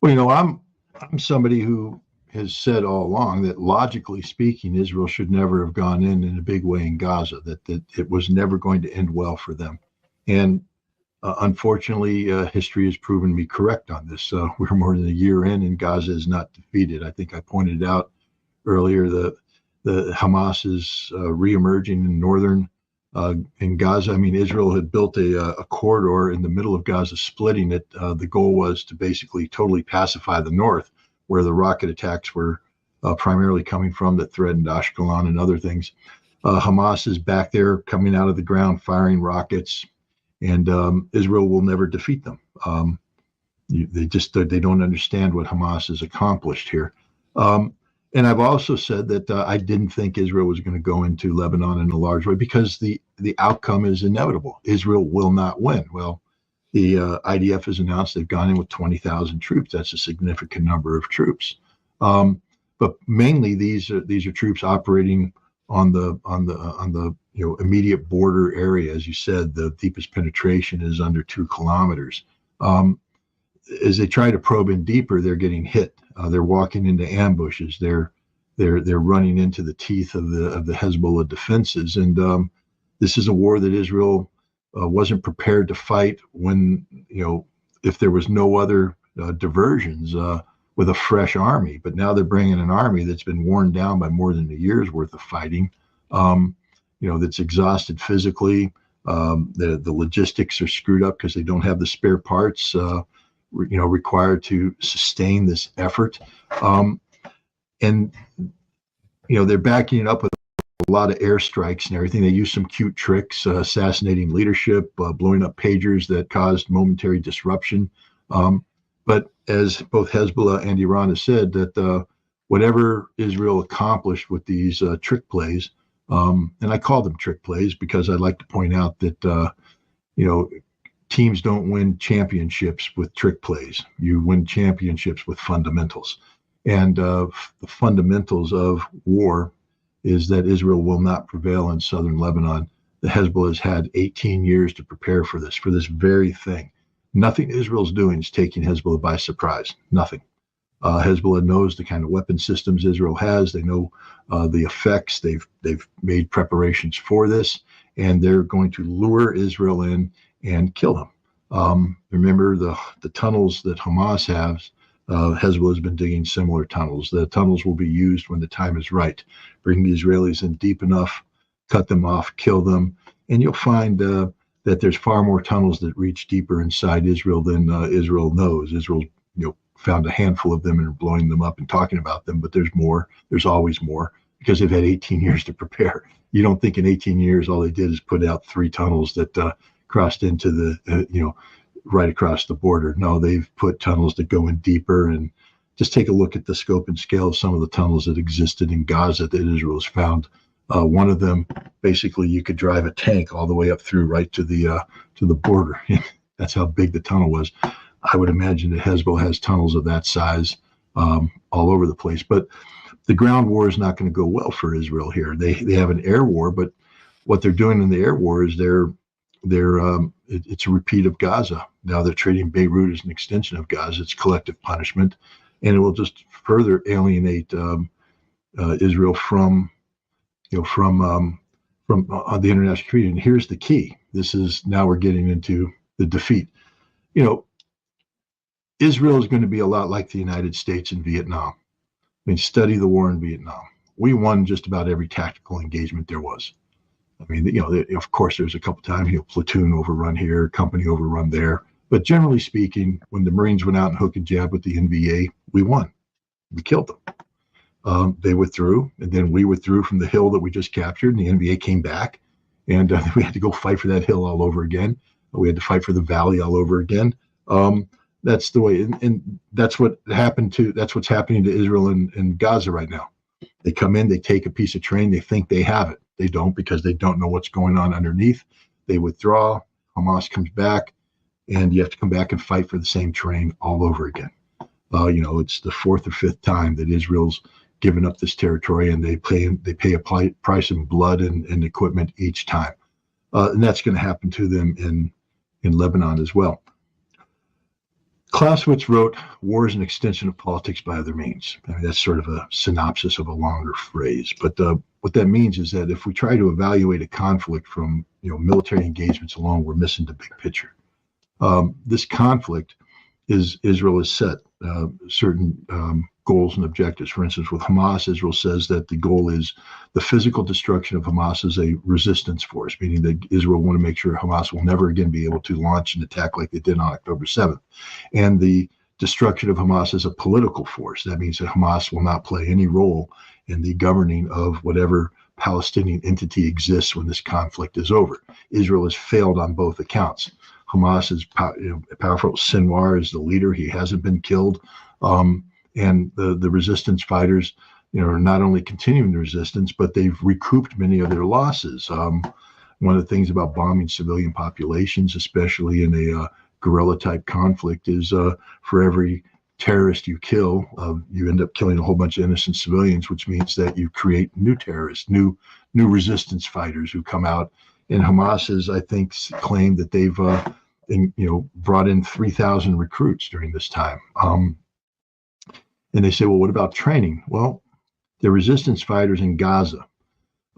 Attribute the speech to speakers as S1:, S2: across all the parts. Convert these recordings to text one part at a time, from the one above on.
S1: Well, I'm somebody who has said all along that logically speaking, Israel should never have gone in a big way in Gaza. That it was never going to end well for them, and unfortunately, history has proven me correct on this. We're more than a year in, and Gaza is not defeated. I think I pointed out earlier the Hamas is reemerging in northern in Gaza. I mean, Israel had built a corridor in the middle of Gaza, splitting it. The goal was to basically totally pacify the north, where the rocket attacks were primarily coming from that threatened Ashkelon and other things. Hamas is back there coming out of the ground, firing rockets, and Israel will never defeat them. They don't understand what Hamas has accomplished here. And I've also said that I didn't think Israel was going to go into Lebanon in a large way because the outcome is inevitable. Israel will not win. Well, the IDF has announced they've gone in with 20,000 troops. That's a significant number of troops. But mainly these are troops operating on the immediate border area. As you said, the deepest penetration is under 2 kilometers. As they try to probe in deeper, they're getting hit. They're walking into ambushes. They're running into the teeth of the Hezbollah defenses. And this is a war that Israel wasn't prepared to fight when, if there was no other diversions with a fresh army. But now they're bringing an army that's been worn down by more than a year's worth of fighting. That's exhausted physically. The logistics are screwed up because they don't have the spare parts required to sustain this effort. And they're backing it up with a lot of airstrikes and everything. They use some cute tricks, assassinating leadership, blowing up pagers that caused momentary disruption. But as both Hezbollah and Iran have said, that whatever Israel accomplished with these trick plays, and I call them trick plays because I'd like to point out that, teams don't win championships with trick plays. You win championships with fundamentals. And the fundamentals of war is that Israel will not prevail in southern Lebanon. The Hezbollah has had 18 years to prepare for this very thing. Nothing Israel's doing is taking Hezbollah by surprise. Nothing. Hezbollah knows the kind of weapon systems Israel has. They know the effects. They've made preparations for this, and they're going to lure Israel in and kill them. Remember the tunnels that Hamas has. Hezbollah has been digging similar tunnels. The tunnels will be used when the time is right. Bring the Israelis in deep enough, cut them off, kill them, and you'll find that there's far more tunnels that reach deeper inside Israel than Israel knows. Israel, found a handful of them and are blowing them up and talking about them, but there's more. There's always more because they've had 18 years to prepare. You don't think in 18 years all they did is put out 3 tunnels that crossed into the, right across the border. No, they've put tunnels that go in deeper. And just take a look at the scope and scale of some of the tunnels that existed in Gaza that Israel has found. One of them, basically, you could drive a tank all the way up through right to the border. That's how big the tunnel was. I would imagine that Hezbollah has tunnels of that size all over the place. But the ground war is not going to go well for Israel here. They have an air war, but what they're doing in the air war is it's a repeat of Gaza. Now they're treating Beirut as an extension of Gaza. It's collective punishment, and it will just further alienate Israel from the international community. And here's the key. Now we're getting into the defeat. Israel is going to be a lot like the United States in Vietnam. I mean, study the war in Vietnam. We won just about every tactical engagement there was. I mean, of course, there's a couple times, platoon overrun here, company overrun there. But generally speaking, when the Marines went out and hook and jab with the NVA, we won. We killed them. They withdrew, and then we withdrew from the hill that we just captured, and the NVA came back, and we had to go fight for that hill all over again. We had to fight for the valley all over again. That's the way, and that's what's happening to Israel and Gaza right now. They come in, they take a piece of terrain, they think they have it. They don't, because they don't know what's going on underneath. They withdraw, Hamas comes back, and you have to come back and fight for the same terrain all over again. It's the 4th or 5th time that Israel's given up this territory, and they pay a price in blood and equipment each time. And that's going to happen to them in Lebanon as well. Clausewitz wrote, "War is an extension of politics by other means." I mean, that's sort of a synopsis of a longer phrase. But what that means is that if we try to evaluate a conflict from military engagements alone, we're missing the big picture. This conflict Israel has set certain goals and objectives. For instance, with Hamas, Israel says that the goal is the physical destruction of Hamas as a resistance force, meaning that Israel want to make sure Hamas will never again be able to launch an attack like they did on October 7th. And the destruction of Hamas as a political force. That means that Hamas will not play any role in the governing of whatever Palestinian entity exists when this conflict is over. Israel has failed on both accounts. Hamas is powerful. Sinwar is the leader. He hasn't been killed. And the resistance fighters, are not only continuing the resistance, but they've recouped many of their losses. One of the things about bombing civilian populations, especially in a guerrilla-type conflict, is for every terrorist you kill, you end up killing a whole bunch of innocent civilians, which means that you create new terrorists, new resistance fighters who come out. And Hamas has, I think, claimed that they've brought in 3,000 recruits during this time. And they say, well, what about training? Well, the resistance fighters in Gaza.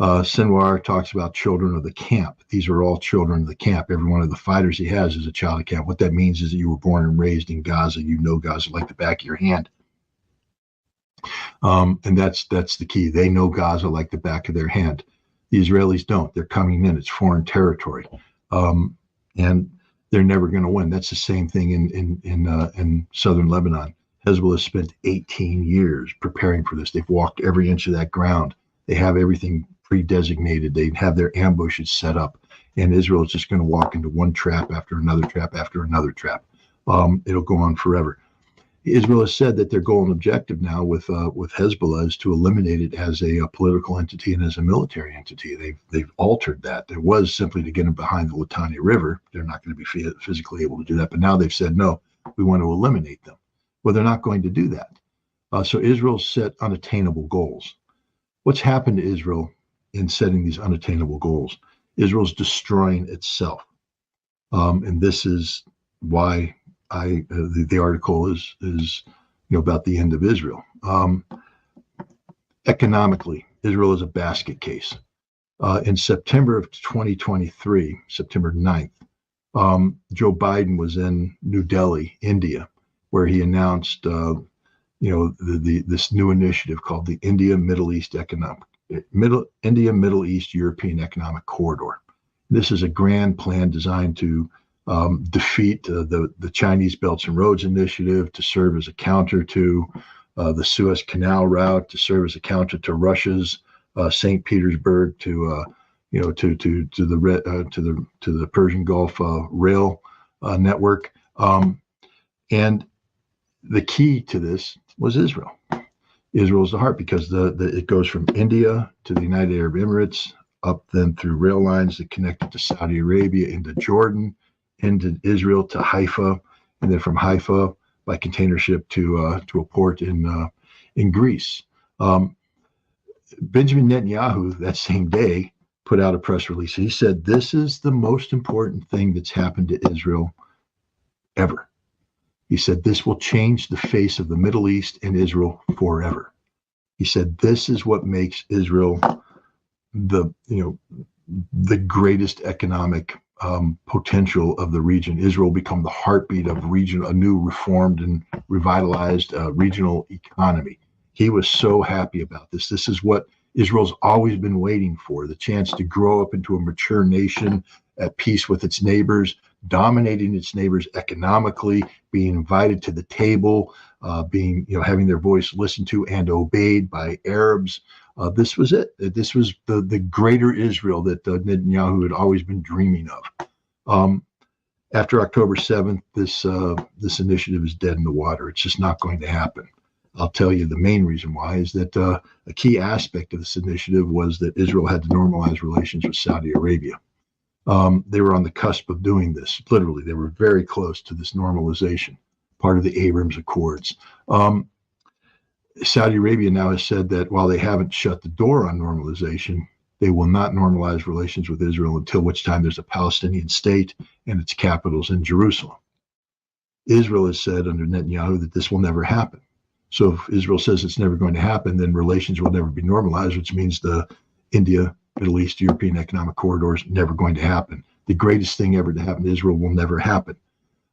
S1: Sinwar talks about children of the camp. These are all children of the camp. Every one of the fighters he has is a child of camp. What that means is that you were born and raised in Gaza. You know Gaza like the back of your hand. And that's the key. They know Gaza like the back of their hand. The Israelis don't. They're coming in. It's foreign territory. And they're never going to win. That's the same thing in southern Lebanon. Hezbollah spent 18 years preparing for this. They've walked every inch of that ground. They have everything pre-designated. They have their ambushes set up. And Israel is just going to walk into one trap after another trap after another trap. It'll go on forever. Israel has said that their goal and objective now with Hezbollah is to eliminate it as a political entity and as a military entity. They've altered that. It was simply to get them behind the Litani River. They're not going to be physically able to do that. But now they've said, no, we want to eliminate them. Well, they're not going to do that. So Israel set unattainable goals. What's happened to Israel in setting these unattainable goals? Israel's destroying itself. And this is why the article is about the end of Israel. Economically, Israel is a basket case. In September of 2023, September 9th, Joe Biden was in New Delhi, India, where he announced this new initiative called the Middle East European Economic Corridor. This is a grand plan designed to defeat the Chinese Belts and Roads Initiative, to serve as a counter to the Suez Canal route, to serve as a counter to Russia's St. Petersburg, to the Persian Gulf rail network. And the key to this was Israel. Israel is the heart, because it goes from India to the United Arab Emirates, up then through rail lines that connected to Saudi Arabia, into Jordan, into Israel, to Haifa, and then from Haifa by container ship to a port in Greece. Benjamin Netanyahu that same day put out a press release. He said, this is the most important thing that's happened to Israel ever. He said, this will change the face of the Middle East and Israel forever. He said, this is what makes Israel the greatest economic potential of the region. Israel will become the heartbeat of a new reformed and revitalized regional economy. He was so happy about this. This is what Israel's always been waiting for, the chance to grow up into a mature nation at peace with its neighbors, dominating its neighbors economically, being invited to the table, having their voice listened to and obeyed by Arabs. This was it. This was the greater Israel that Netanyahu had always been dreaming of. After October 7th, this initiative is dead in the water. It's just not going to happen. I'll tell you the main reason why is that a key aspect of this initiative was that Israel had to normalize relations with Saudi Arabia. They were on the cusp of doing this. Literally, they were very close to this normalization, part of the Abrams Accords. Saudi Arabia now has said that while they haven't shut the door on normalization, they will not normalize relations with Israel until which time there's a Palestinian state and its capital's in Jerusalem. Israel has said under Netanyahu that this will never happen. So if Israel says it's never going to happen, then relations will never be normalized, which means the India, Middle East, European economic corridor is never going to happen. The greatest thing ever to happen to Israel will never happen.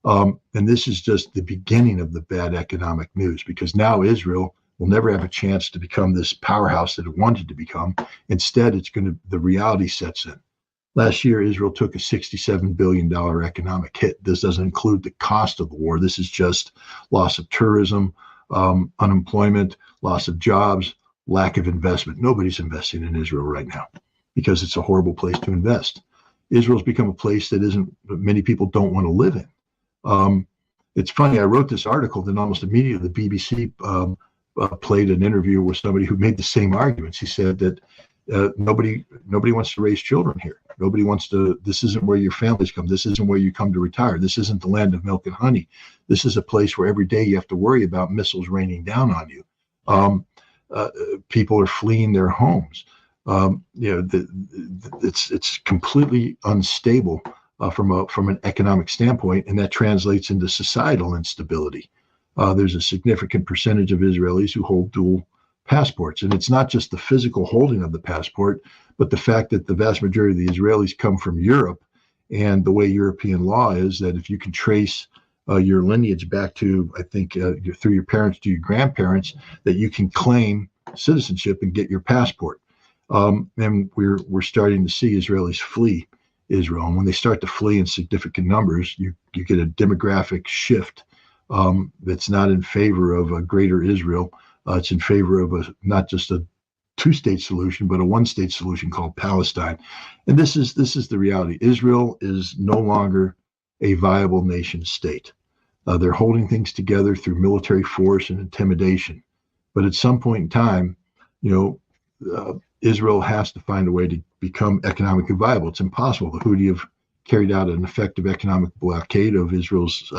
S1: And this is just the beginning of the bad economic news, because now Israel will never have a chance to become this powerhouse that it wanted to become. Instead, the reality sets in. Last year, Israel took a $67 billion economic hit. This doesn't include the cost of the war. This is just loss of tourism, unemployment, loss of jobs, lack of investment. Nobody's investing in Israel right now because it's a horrible place to invest. Israel's become a place that many people don't want to live in. It's funny, I wrote this article, then almost immediately the BBC played an interview with somebody who made the same arguments. He said that nobody wants to raise children here. Nobody wants to. This isn't where your families come. This isn't where you come to retire. This isn't the land of milk and honey. This is a place where every day you have to worry about missiles raining down on you. People are fleeing their homes. It's completely unstable from an economic standpoint, and that translates into societal instability. There's a significant percentage of Israelis who hold dual passports, and it's not just the physical holding of the passport, but the fact that the vast majority of the Israelis come from Europe, and the way European law is that if you can trace your lineage back to, I think, through your parents to your grandparents, that you can claim citizenship and get your passport. And we're starting to see Israelis flee Israel, and when they start to flee in significant numbers, you get a demographic shift that's not in favor of a greater Israel. It's in favor of not just a two-state solution, but a one-state solution called Palestine. And this is the reality. Israel is no longer a viable nation state. They're holding things together through military force and intimidation. But at some point in time, Israel has to find a way to become economically viable. It's impossible. The Houthi have carried out an effective economic blockade of Israel's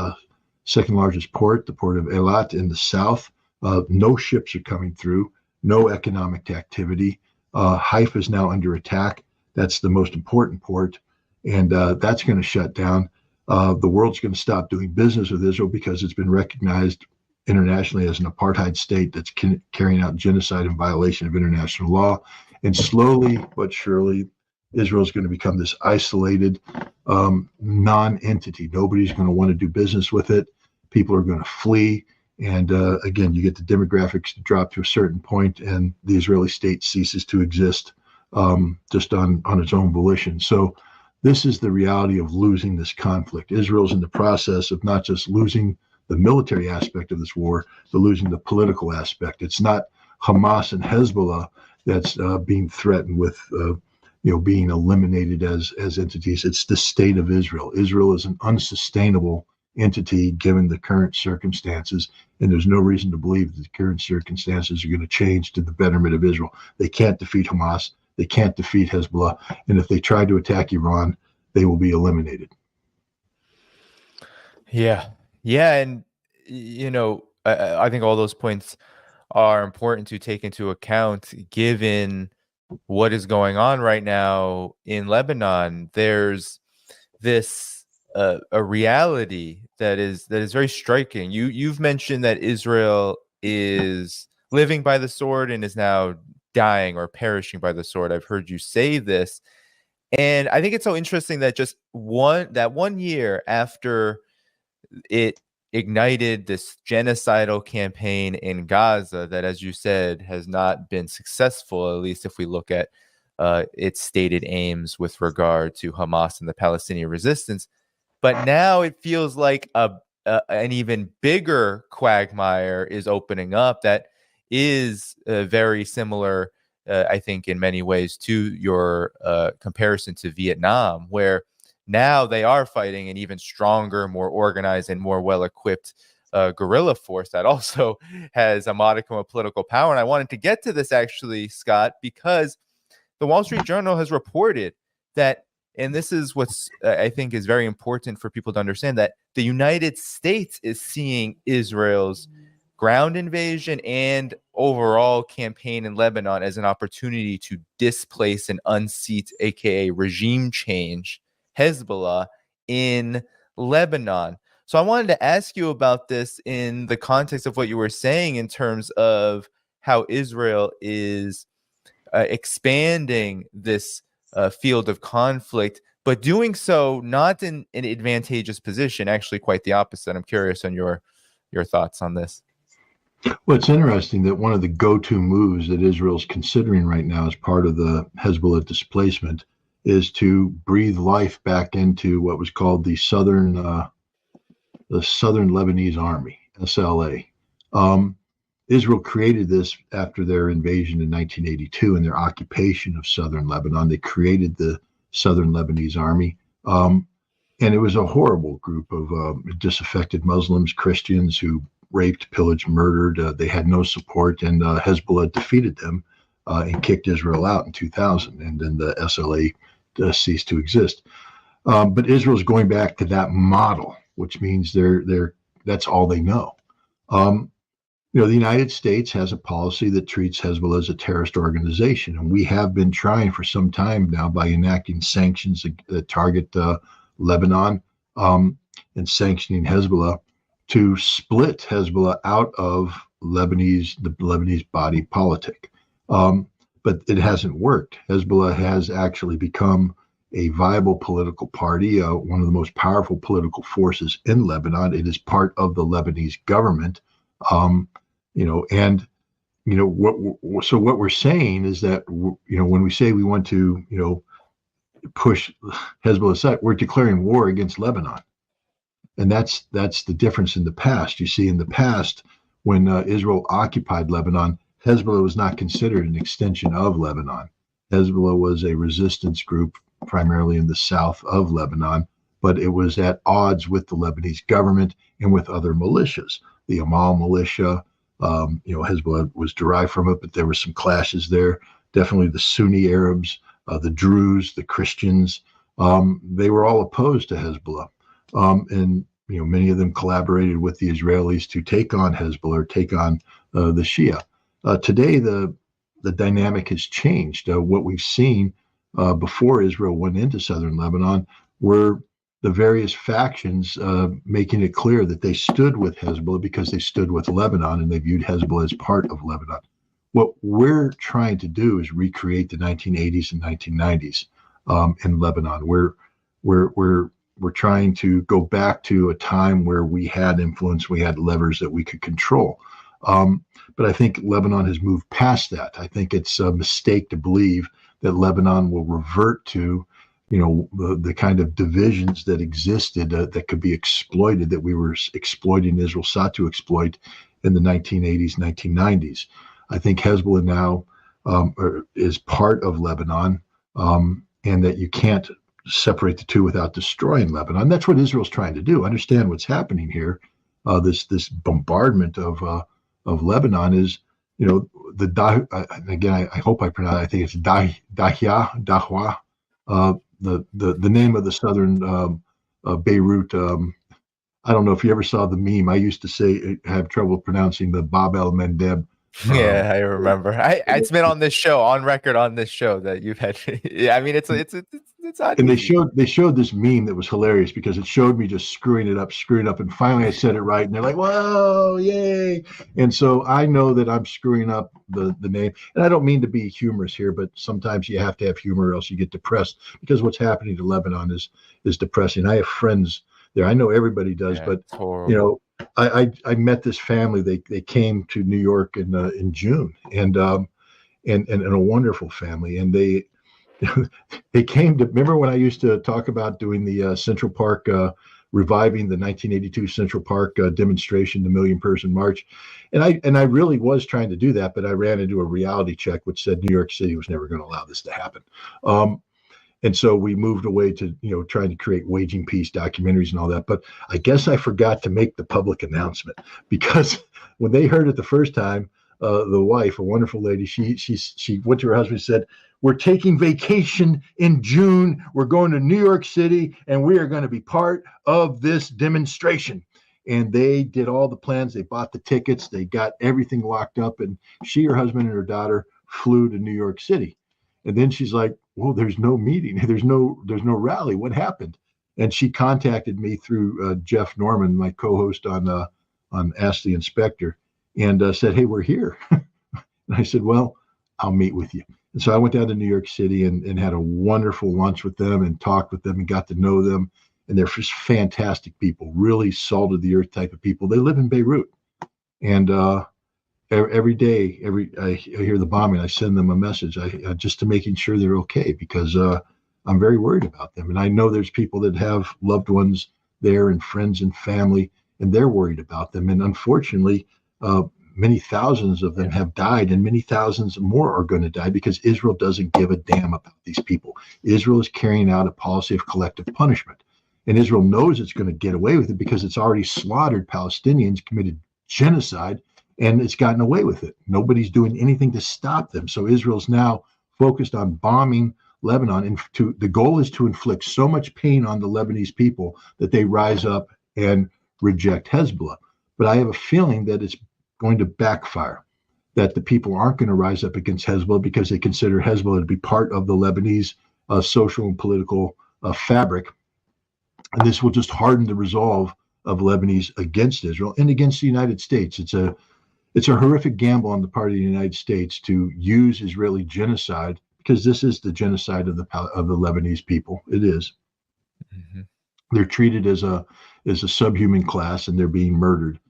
S1: second largest port, the port of Eilat in the south. No ships are coming through, no economic activity. Haifa is now under attack. That's the most important port, and that's going to shut down. The world's going to stop doing business with Israel because it's been recognized internationally as an apartheid state that's carrying out genocide in violation of international law. And slowly but surely, Israel is going to become this isolated non-entity. Nobody's going to want to do business with it. People are going to flee. And again, you get the demographics to drop to a certain point, and the Israeli state ceases to exist just on its own volition. So this is the reality of losing this conflict. Israel's in the process of not just losing the military aspect of this war, but losing the political aspect. It's not Hamas and Hezbollah that's being threatened with being eliminated as entities. It's the state of Israel. Israel is an unsustainable entity given the current circumstances, and there's no reason to believe that the current circumstances are going to change to the betterment of Israel. They can't defeat Hamas. They can't defeat Hezbollah. And if they try to attack Iran, they will be eliminated.
S2: Yeah. And, I think all those points are important to take into account given what is going on right now in Lebanon. There's this a reality that is very striking. You've mentioned that Israel is living by the sword and is now dying or perishing by the sword. I've heard you say this, and I think it's so interesting that just one year after it ignited this genocidal campaign in Gaza that, as you said, has not been successful, at least if we look at its stated aims with regard to Hamas and the Palestinian resistance. But now it feels like an even bigger quagmire is opening up that is very similar, I think, in many ways to your comparison to Vietnam, where now they are fighting an even stronger, more organized, and more well-equipped guerrilla force that also has a modicum of political power. And I wanted to get to this, actually, Scott, because the Wall Street Journal has reported that, and this is what's I think is very important for people to understand, that the United States is seeing Israel's ground invasion and overall campaign in Lebanon as an opportunity to displace and unseat, aka regime change, Hezbollah in Lebanon. So I wanted to ask you about this in the context of what you were saying in terms of how Israel is expanding this field of conflict, but doing so not in an advantageous position, actually quite the opposite. I'm curious on your thoughts on this.
S1: Well, it's interesting that one of the go-to moves that Israel's considering right now as part of the Hezbollah displacement is to breathe life back into what was called the Southern Lebanese Army, SLA. Israel created this after their invasion in 1982 and their occupation of southern Lebanon. They created the Southern Lebanese Army. And it was a horrible group of disaffected Muslims, Christians who raped, pillaged, murdered. They had no support, and Hezbollah defeated them and kicked Israel out in 2000. And then the SLA ceased to exist. But Israel's going back to that model, which means that's all they know. The United States has a policy that treats Hezbollah as a terrorist organization, and we have been trying for some time now by enacting sanctions that target Lebanon and sanctioning Hezbollah to split Hezbollah out of the Lebanese body politic. But it hasn't worked. Hezbollah has actually become a viable political party, one of the most powerful political forces in Lebanon. It is part of the Lebanese government. So what we're saying is that, when we say we want to, push Hezbollah aside, we're declaring war against Lebanon. And that's the difference in the past. You see, in the past, when Israel occupied Lebanon, Hezbollah was not considered an extension of Lebanon. Hezbollah was a resistance group primarily in the south of Lebanon, but it was at odds with the Lebanese government and with other militias. The Amal militia, Hezbollah was derived from it, but there were some clashes there. Definitely the Sunni Arabs, the Druze, the Christians, they were all opposed to Hezbollah. And many of them collaborated with the Israelis to take on Hezbollah or take on the Shia. Today, the dynamic has changed. What we've seen before Israel went into southern Lebanon were the various factions making it clear that they stood with Hezbollah because they stood with Lebanon and they viewed Hezbollah as part of Lebanon. What we're trying to do is recreate the 1980s and 1990s in Lebanon. We're trying to go back to a time where we had influence, we had levers that we could control. But I think Lebanon has moved past that. I think it's a mistake to believe that Lebanon will revert to, the kind of divisions that existed that could be exploited, that we were exploiting, Israel sought to exploit in the 1980s, 1990s. I think Hezbollah now is part of Lebanon, and that you can't separate the two without destroying Lebanon. That's what Israel's trying to do. Understand what's happening here. This bombardment of Lebanon is, I hope I pronounce it. I think it's Dahwa, the name of the southern Beirut. I don't know if you ever saw the meme. I used to have trouble pronouncing the Bab el Mandeb.
S2: Yeah, I remember. It's been on this show, on record on this show that you've had. Yeah, I mean, it's odd.
S1: And they showed this meme that was hilarious because it showed me just screwing it up, and finally I said it right, and they're like, "Whoa, yay!" And so I know that I'm screwing up the name, and I don't mean to be humorous here, but sometimes you have to have humor, or else you get depressed because what's happening to Lebanon is depressing. I have friends there. I know everybody does, but I met this family. They came to New York in June, and a wonderful family. And they came to, remember when I used to talk about doing the Central Park, reviving the 1982 Central Park demonstration, the million-person march, and I really was trying to do that, but I ran into a reality check which said New York City was never going to allow this to happen. And so we moved away to, trying to create waging peace documentaries and all that. But I guess I forgot to make the public announcement, because when they heard it the first time, the wife, a wonderful lady, she went to her husband and said, "We're taking vacation in June. We're going to New York City, and we are going to be part of this demonstration." And they did all the plans. They bought the tickets. They got everything locked up. And she, her husband, and her daughter flew to New York City. And then she's like, "Well, there's no meeting. There's no rally. What happened?" And she contacted me through Jeff Norman, my co-host on Ask the Inspector, and said, "Hey, we're here." And I said, "Well, I'll meet with you." And so I went down to New York City and had a wonderful lunch with them and talked with them and got to know them. And they're just fantastic people, really salt of the earth type of people. They live in Beirut. And every day, I hear the bombing, I send them a message just to making sure they're okay, because I'm very worried about them. And I know there's people that have loved ones there and friends and family, and they're worried about them. And unfortunately, many thousands of them have died, and many thousands more are going to die because Israel doesn't give a damn about these people. Israel is carrying out a policy of collective punishment. And Israel knows it's going to get away with it because it's already slaughtered Palestinians, committed genocide, and it's gotten away with it. Nobody's doing anything to stop them. So Israel's now focused on bombing Lebanon. And the goal is to inflict so much pain on the Lebanese people that they rise up and reject Hezbollah. But I have a feeling that it's going to backfire, that the people aren't going to rise up against Hezbollah because they consider Hezbollah to be part of the Lebanese social and political fabric. And this will just harden the resolve of Lebanese against Israel and against the United States. It's a horrific gamble on the part of the United States to use Israeli genocide, because this is the genocide of the Lebanese people. It is. Mm-hmm. They're treated as a subhuman class, and they're being murdered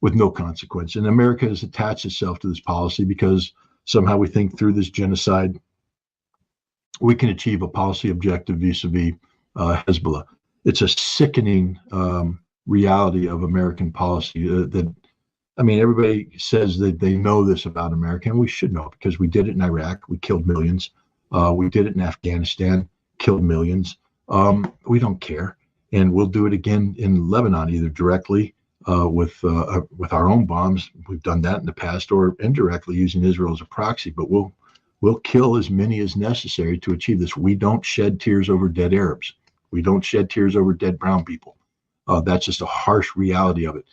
S1: with no consequence. And America has attached itself to this policy because somehow we think through this genocide we can achieve a policy objective vis-a-vis Hezbollah. It's a sickening reality of American policy that, I mean, everybody says that they know this about America, and we should know, because we did it in Iraq. We killed millions. We did it in Afghanistan, killed millions. We don't care. And we'll do it again in Lebanon, either directly with our own bombs. We've done that in the past, or indirectly using Israel as a proxy. But we'll kill as many as necessary to achieve this. We don't shed tears over dead Arabs. We don't shed tears over dead brown people. That's just a harsh reality of it.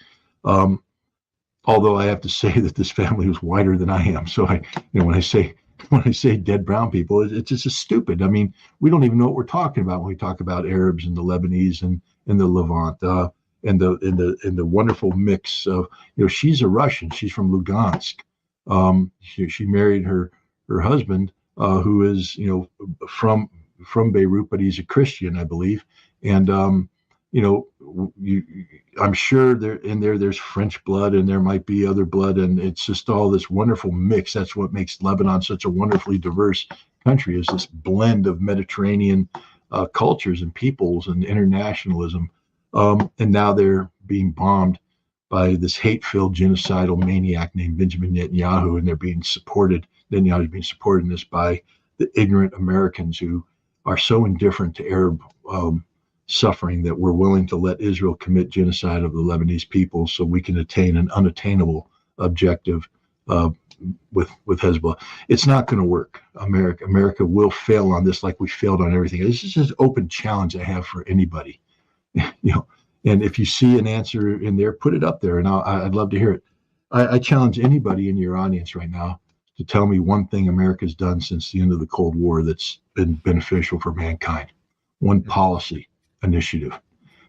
S1: Although I have to say that this family was whiter than I am. So when I say dead brown people, it's just stupid. I mean, we don't even know what we're talking about when we talk about Arabs and the Lebanese and the Levant and the wonderful mix of, she's a Russian. She's from Lugansk. She married her husband, who is, from Beirut, but he's a Christian, I believe. And, I'm sure there's French blood, and there might be other blood, and it's just all this wonderful mix. That's what makes Lebanon such a wonderfully diverse country, is this blend of Mediterranean cultures and peoples and internationalism. And now they're being bombed by this hate-filled genocidal maniac named Benjamin Netanyahu, and Netanyahu's being supported in this by the ignorant Americans who are so indifferent to Arab suffering that we're willing to let Israel commit genocide of the Lebanese people so we can attain an unattainable objective with Hezbollah. It's not going to work. America will fail on this, like we failed on everything. This is just an open challenge I have for anybody. And if you see an answer in there, put it up there, and I'd love to hear it. I challenge anybody in your audience right now to tell me one thing America's done since the end of the Cold War that's been beneficial for mankind. One policy initiative,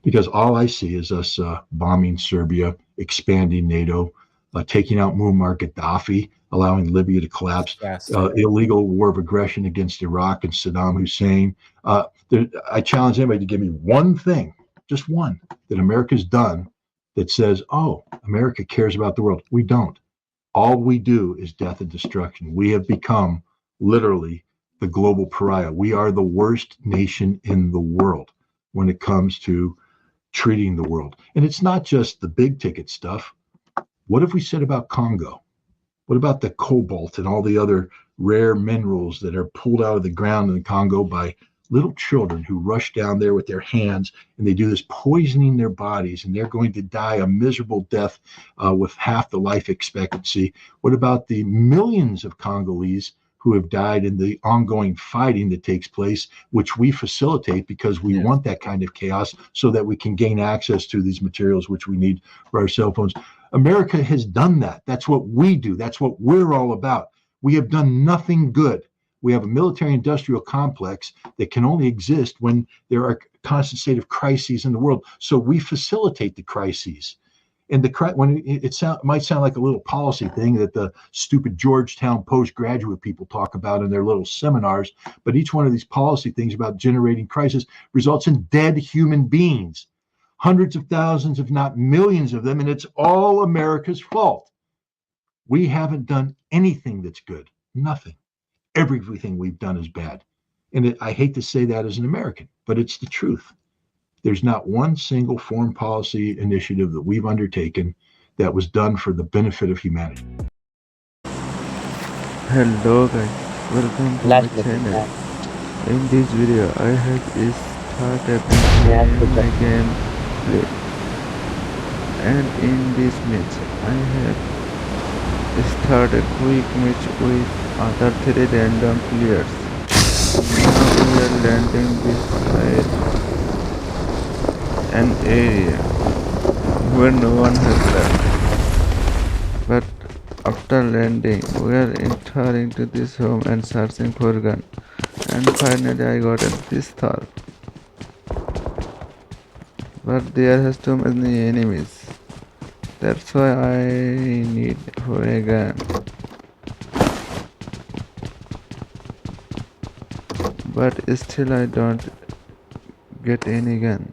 S1: because all I see is us bombing Serbia, expanding NATO, taking out Muammar Gaddafi, allowing Libya to collapse, illegal war of aggression against Iraq and Saddam Hussein. I challenge anybody to give me one thing, just one, that America's done that says, oh, America cares about the world. We don't. All we do is death and destruction. We have become literally the global pariah. We are the worst nation in the world when it comes to treating the world. And it's not just the big ticket stuff. What have we said about Congo? What about the cobalt and all the other rare minerals that are pulled out of the ground in the Congo by little children who rush down there with their hands, and they do this, poisoning their bodies, and they're going to die a miserable death with half the life expectancy? What about the millions of Congolese who have died in the ongoing fighting that takes place, which we facilitate because we want that kind of chaos so that we can gain access to these materials which we need for our cell phones? America has done that. That's what we do. That's what we're all about. We have done nothing good. We have a military industrial complex that can only exist when there are constant state of crises in the world. So we facilitate the crises. And when might sound like a little policy thing that the stupid Georgetown postgraduate people talk about in their little seminars, but each one of these policy things about generating crisis results in dead human beings, hundreds of thousands, if not millions of them, and it's all America's fault. We haven't done anything that's good, nothing. Everything we've done is bad. And I hate to say that as an American, but it's the truth. There's not one single foreign policy initiative that we've undertaken that was done for the benefit of humanity.
S3: Hello guys, welcome to my channel. In this video I have started my gameplay, and in this match I have started quick match with other 3 random players. Now we are landing beside an area where no one has left, but after landing we are entering to this home and searching for a gun, and finally I got a pistol, but there has too many enemies. That's why I need for a gun, but still I don't get any gun.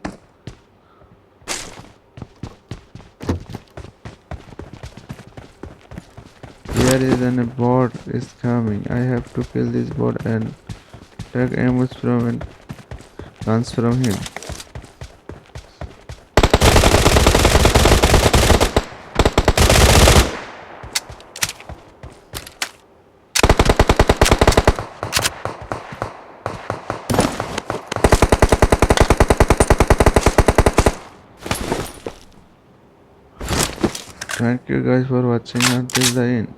S3: There is a bot is coming. I have to kill this bot and take ammo from and guns from him. Thank you guys for watching until the end.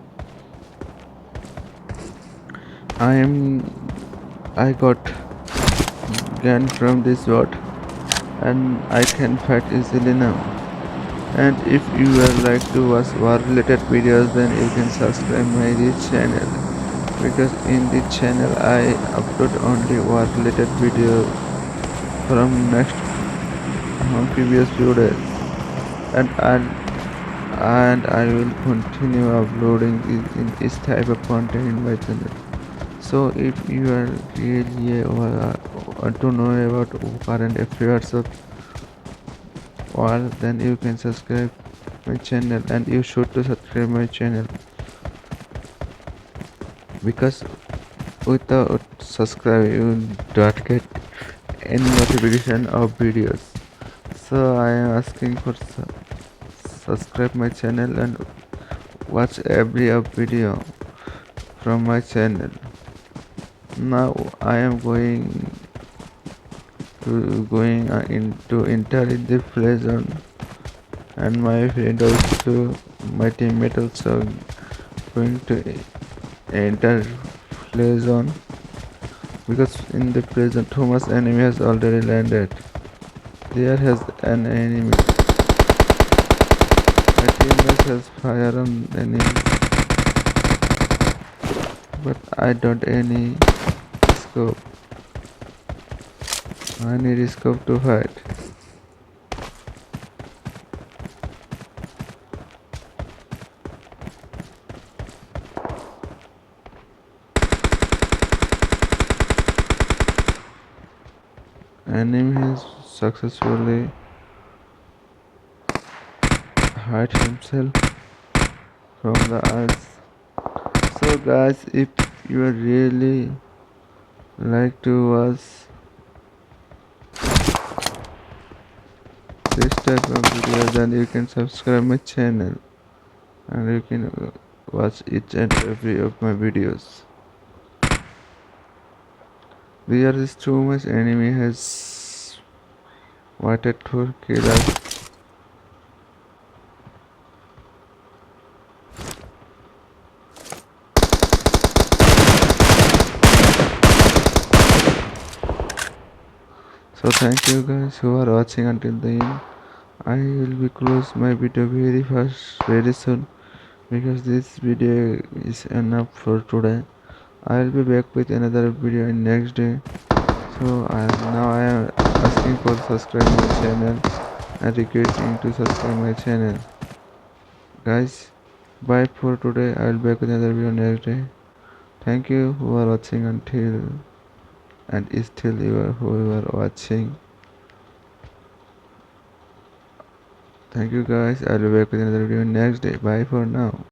S3: I got gun from this bot and I can fight easily now. And if you would like to watch war related videos, then you can subscribe my this channel, because in this channel I upload only war related video from previous few days, and I will continue uploading this type of content in my channel. So if you are really want to know about current affairs of world, then you can subscribe my channel, and you should to subscribe my channel, because without subscribe you don't get any notification of videos. So I am asking for subscribe my channel and watch every video from my channel. Now I am going to enter in the play zone, and my friend also, my teammate also going to enter play zone, because in the play zone too much enemy has already landed. There has an enemy. My teammate has fire on enemy, but I don't any scope. I need a scope to fight. Enemy has successfully hide himself from the eyes. So guys, if you really like to watch this type of videos, then you can subscribe my channel and you can watch each and every of my videos. There is too much enemy has wanted to kill us. So thank you guys who are watching until the end. I will be close my video very soon, because this video is enough for today. I'll be back with another video in next day. So now I am asking for subscribe my channel and requesting to subscribe my channel. Guys, bye for today. I'll back with another video next day. Thank you who are watching until and still you are who you are watching. Thank you guys. I'll be back with another video next day. Bye for now.